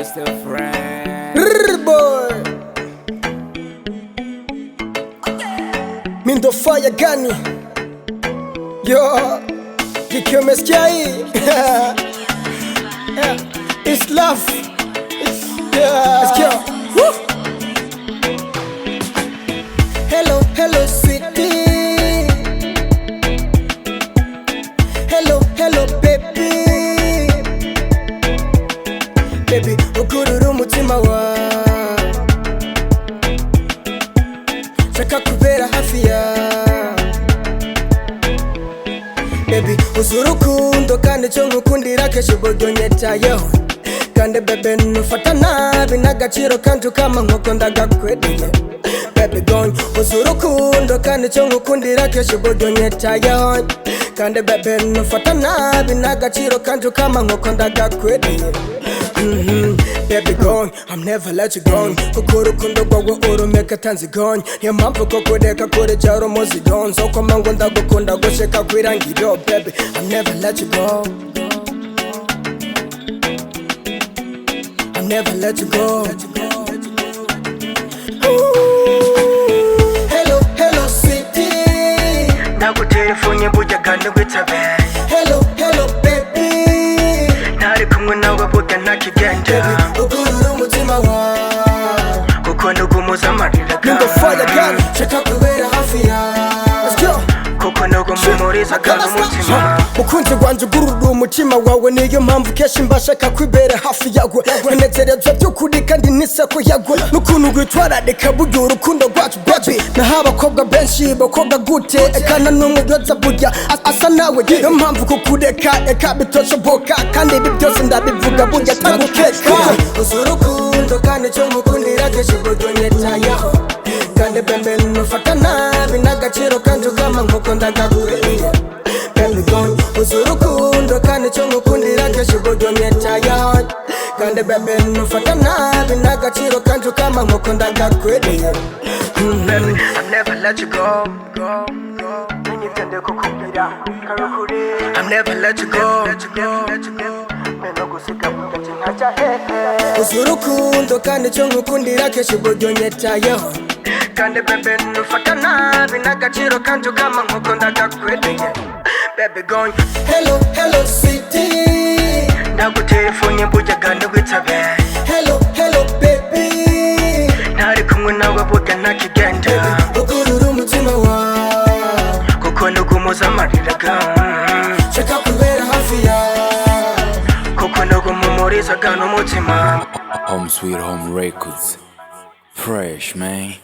It's the friend. Boy, Mindo fire gani? Yo, jikiwa umesikia hii? Yeah, it's love. Let's go. Woo. Hello, hello, sweetie. Hello, hello, baby. Baby, ukurura umutima wa shaka kubera hafi ya baby, uzura urukundo kandi cyo nkukundira kenshi uburyo nyitayeho kandi bebe nufata nabi n'agaciro kandi ukama nkuko ndagakwiriye baby gone. Uzura urukundo kandi cyo nkukundira kenshi uburyo nyitayeho kandi bebe nufata nabi n'agaciro kandi ukama nkuko ndagakwiriye. Baby gone, I'm never let you go. Kuko urukundo rwawe urumeka tanzigone. Niyo mpamvu ko kureka kure cyaro muzidon. So koma ngo ndagukunda gushika kwirangiro baby, I'm never let you go. I'm never let you go. Hello, hello sweetie. Nagutelefone burya kandi witabe. Hello, hello baby. Ntari kumwe nawe burya ntakigenda. Ukurura umutima wa kuko nugumuza amarira Mindo fire gani? Shaka kubera hafi ya. Let's go. kuko nugumumuriza kandi umutima. Mukunzi wanje ugurura umutima wawe, niyo mpamvu kenshi mbashaka kwibera hafi yawe. Nkunezereza by'ukuri kandi niseko yawe, n'ukuntu witwararika burya urukundo rwacu baby. Naho abakobwa benshi bakoga gute ekana n'umwe yoza burya asa nawe. Niyo mpamvu kukureka eka bitoshoboka kandi ibi byose ndabivuga burya tagukeka. Uzura urukundo kandi cyo nkukundira kenshi uburyo nyitayeho kandi bembe nufata nabi n'agaciro kandi ukama nkuko ndagakwiriye baby gone. Uzura urukundo kandi cyo nkukundira kenshi uburyo nyitayeho kandi bembe nufata nabi n'agaciro kandi ukama nkuko ndagakwiriye. I've never let you go. Nitende kukubwira karukuri. I've never let you go. Meno gusika bugati ntacha hehe. Uzura urukundo kandi cyo nkukundira kenshi uburyo nyitayeho kandi bebe nufata nabi n'agaciro kandi ukama nkuko ndagakwiriye baby gone. Hello, hello sweetie. Nagutelefone burya kandi witabe. Hello, hello baby. Ntari kumwe nawe burya ntakigenda. Ukurura umutima wa kuko nugumuza amarira shaka kubera hafi ya kuko nugumumuriza kandi umutima. Home Sweet Home Records. Fresh, man.